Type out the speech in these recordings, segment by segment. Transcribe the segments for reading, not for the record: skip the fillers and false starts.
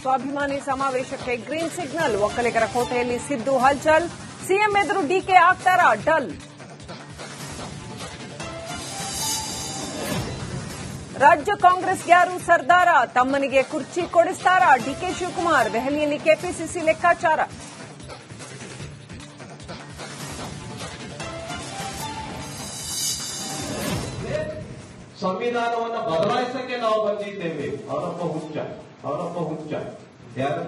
ಸ್ವಾಭಿಮಾನಿ ಸಮಾವೇಶಕ್ಕೆ green signal. ಒಕ್ಕಲಿಗರ ಕೋಟೆಯಲ್ಲಿ ಸಿದ್ದು ಹಲ್ಚಲ್. ಸಿಎಂ ಎದುರು ಡಿಕೆ ಆಗ್ತಾರಾ ಡಲ್. ರಾಜ್ಯ ಕಾಂಗ್ರೆಸ್ ಯಾರು ಸರ್ದಾರ, ತಮ್ಮನಿಗೆ ಕುರ್ಚಿ ಕೊಡಿಸ್ತಾರಾ ಡಿಕೆ ಶಿವಕುಮಾರ್. ದೆಹಲಿಯಲ್ಲಿ ಕೆಪಿಸಿಸಿ ಲೆಕ್ಕಾಚಾರ. ಸಂವಿಧಾನವನ್ನು ಬದಲಾಯಿಸಕ್ಕೆ ನಾವು ಬಂದಿದ್ದೇವೆ. ಅವರಪ್ಪ ಹುಚ್ಚ ಯಾರು?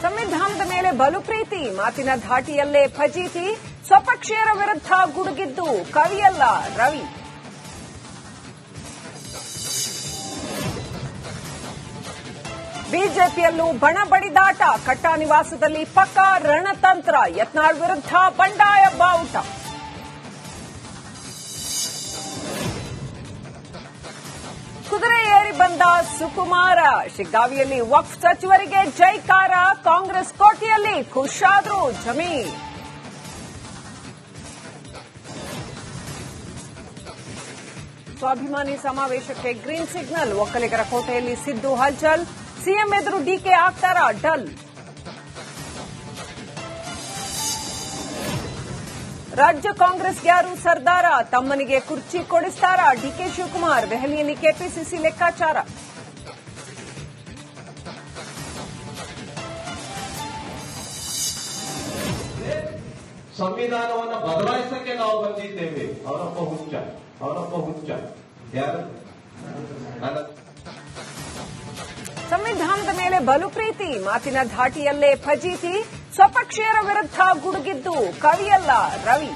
ಸಂವಿಧಾನದ ಮೇಲೆ ಬಲು ಪ್ರೀತಿ, ಮಾತಿನ ಧಾಟಿಯಲ್ಲೇ ಫಜೀತಿ. ಸ್ವಪಕ್ಷೀಯರ ವಿರುದ್ಧ ಗುಡುಗಿದ್ದು ಕವಿಯಲ್ಲ ರವಿ. ಬಿಜೆಪಿಯಲ್ಲೂ ಬಣ ಬಡಿದಾಟ, ಕಟ್ಟಾ ನಿವಾಸದಲ್ಲಿ ಪಕ್ಕಾ ರಣತಂತ್ರ. ಯತ್ನಾಳ್ ವಿರುದ್ಧ ಬಂಡಾಯ ಬಾವುಟ. ಕುದುರೆ ಏರಿ ಬಂದ ಸುಕುಮಾರ. ಶಿಗ್ಗಾವಿಯಲ್ಲಿ ವಕ್ಫ್ ಸಚಿವರಿಗೆ ಜೈಕಾರ. ಕಾಂಗ್ರೆಸ್ ಕೋಟೆಯಲ್ಲಿ ಖುಷಾದ್ರು ಜಮೀರ್. ಸ್ವಾಭಿಮಾನಿ ಸಮಾವೇಶಕ್ಕೆ ಗ್ರೀನ್ ಸಿಗ್ನಲ್. ಒಕ್ಕಲಿಗರ ಕೋಟೆಯಲ್ಲಿ ಸಿದ್ದು ಹಲ್ಚಲ್. ಸಿಎಂ ಎದುರು ಡಿಕೆ ಆಗ್ತಾರಾ ಡಲ್. ರಾಜ್ಯ ಕಾಂಗ್ರೆಸ್ ಯಾರು ಸರ್ದಾರ, ತಮ್ಮನಿಗೆ ಕುರ್ಚಿ ಕೊಡಿಸ್ತಾರಾ ಡಿಕೆ ಶಿವಕುಮಾರ್. ದೆಹಲಿಯಲ್ಲಿ ಕೆಪಿಸಿಸಿ ಲೆಕ್ಕಾಚಾರ. ಸಂವಿಧಾನವನ್ನು ಬದಲಾಯಿಸಕ್ಕೆ ನಾವು ಬಂದಿದ್ದೇವೆ. ಅವರಪ್ಪ ಹುಚ್ಚ ಯಾರು? ಸಂವಿಧಾನದ ಮೇಲೆ ಬಲು ಪ್ರೀತಿ, ಮಾತಿನ ಧಾಟಿಯಲ್ಲೇ ಫಜೀತಿ. ಸ್ವಪಕ್ಷೀಯರ ವಿರುದ್ಧ ಗುಡುಗಿದ್ದು ಕವಿಯಲ್ಲ ರವಿ.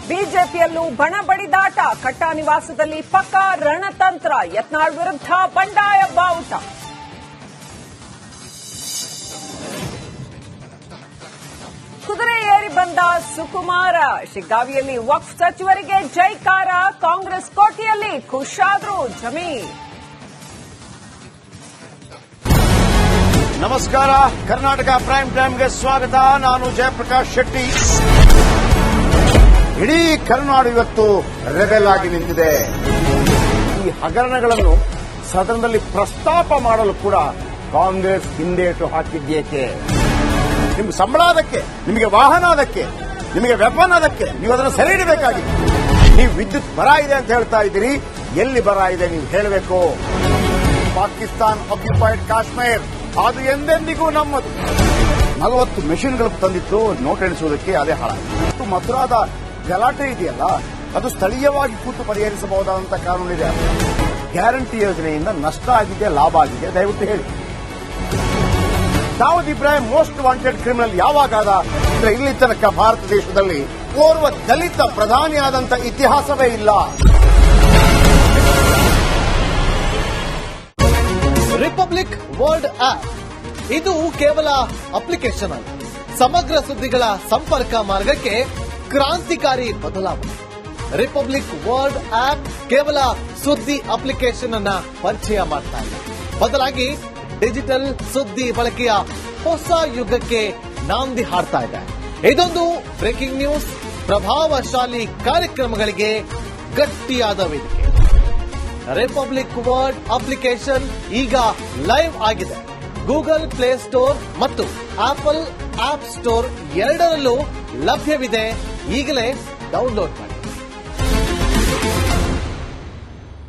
ಬಿಜೆಪಿಯಲ್ಲೂ ಬಣ ಬಡಿದಾಟ, ಕಟ್ಟಾ ನಿವಾಸದಲ್ಲಿ ಪಕ್ಕಾ ರಣತಂತ್ರ. ಯತ್ನಾಳ್ ವಿರುದ್ಧ ಬಂಡಾಯ ಬಾವುಟ. ಕುದುರೆ ಏರಿ ಬಂದ ಸುಕುಮಾರ. ಶಿಗ್ಗಾವಿಯಲ್ಲಿ ವಕ್ಫ್ ಸಚಿವರಿಗೆ ಜೈಕಾರ. ಕಾಂಗ್ರೆಸ್ ಕೋಟೆಯಲ್ಲಿ ಖುಷಾದ್ರು ಜಮೀರ್. ನಮಸ್ಕಾರ, ಕರ್ನಾಟಕ ಪ್ರೈಮ್ ಟೈಮ್ಗೆ ಸ್ವಾಗತ. ನಾನು ಜಯಪ್ರಕಾಶ್ ಶೆಟ್ಟಿ. ಇಡೀ ಕರುನಾಡು ಇವತ್ತು ರೆಬೆಲ್ ಆಗಿ ನಿಂತಿದೆ. ಈ ಹಗರಣಗಳನ್ನು ಸದನದಲ್ಲಿ ಪ್ರಸ್ತಾಪ ಮಾಡಲು ಕೂಡ ಕಾಂಗ್ರೆಸ್ ಹಿಂದೇಟು ಹಾಕಿದ್ದೇಕೆ? ನಿಮ್ಗೆ ಸಂಬಳ ಅದಕ್ಕೆ, ನಿಮಗೆ ವಾಹನ ಅದಕ್ಕೆ, ನಿಮಗೆ ವೆಪನ್ ಅದಕ್ಕೆ, ನೀವು ಅದನ್ನು ಸೆರೆ ಹಿಡಬೇಕಾಗಿದೆ. ನೀವು ವಿದ್ಯುತ್ ಬರ ಇದೆ ಅಂತ ಹೇಳ್ತಾ ಇದ್ದೀರಿ, ಎಲ್ಲಿ ಬರ ಇದೆ ನೀವು ಹೇಳಬೇಕು. ಪಾಕಿಸ್ತಾನ್ ಆಕ್ಯುಪೈಡ್ ಕಾಶ್ಮೀರ್ ಅದು ಎಂದೆಂದಿಗೂ ನಮ್ಮದು. 40 ಮೆಷಿನ್ಗಳು ತಂದಿತ್ತು ನೋಟ್ ಎಣಿಸುವುದಕ್ಕೆ, ಅದೇ ಹಾಳಾಗಿದೆ. ಮಥುರಾದ ಗಲಾಟೆ ಇದೆಯಲ್ಲ, ಅದು ಸ್ಥಳೀಯವಾಗಿ ಕೂತು ಪರಿಹರಿಸಬಹುದಾದಂಥ ಕಾನೂನಿದೆ. ಗ್ಯಾರಂಟಿ ಯೋಜನೆಯಿಂದ ನಷ್ಟ ಆಗಿದೆ, ಲಾಭ ಆಗಿದೆ, ದಯವಿಟ್ಟು ಹೇಳಿ. Dawood Ibrahim most wanted criminal ಯಾವಾಗಾದ ಅಂದ್ರೆ ಇಲ್ಲಿ ತನಕ ಭಾರತ ದೇಶದಲ್ಲಿ ಓರ್ವ ದಲಿತ ಪ್ರಧಾನಿಯಾದಂಥ ಇತಿಹಾಸವೇ ಇಲ್ಲ. ರಿಪಬ್ಲಿಕ್ ವರ್ಲ್ಡ್ ಆಪ್ ಇದು ಕೇವಲ ಅಪ್ಲಿಕೇಶನ್ ಅಲ್ಲ, ಸಮಗ್ರ ಸುದ್ದಿಗಳ ಸಂಪರ್ಕ ಮಾರ್ಗಕ್ಕೆ ಕ್ರಾಂತಿಕಾರಿ ಬದಲಾವಣೆ. ರಿಪಬ್ಲಿಕ್ ವರ್ಲ್ಡ್ ಆಪ್ ಕೇವಲ ಸುದ್ದಿ ಅಪ್ಲಿಕೇಶನ್ ಅನ್ನ ಪರಿಚಯ ಮಾಡ್ತಾ ಇದೆ, ಬದಲಾಗಿ ಡಿಜಿಟಲ್ ಸುದ್ದಿ ಬಳಕೆಯ ಹೊಸ ಯುಗಕ್ಕೆ ನಾಂದಿ ಹಾಡ್ತಾ ಇದೆ. ಇದೊಂದು ಬ್ರೇಕಿಂಗ್ ನ್ಯೂಸ್, ಪ್ರಭಾವಶಾಲಿ ಕಾರ್ಯಕ್ರಮಗಳಿಗೆ ಗಟ್ಟಿಯಾದ ವೇದಿಕೆ. ರಿಪಬ್ಲಿಕ್ ವರ್ಲ್ಡ್ ಅಪ್ಲಿಕೇಶನ್ ಈಗ ಲೈವ್ ಆಗಿದೆ. ಗೂಗಲ್ ಪ್ಲೇ ಸ್ಟೋರ್ ಮತ್ತು ಆಪಲ್ ಆಪ್ ಸ್ಟೋರ್ ಎರಡರಲ್ಲೂ ಲಭ್ಯವಿದೆ. ಈಗಲೇ ಡೌನ್ಲೋಡ್ ಮಾಡಿ.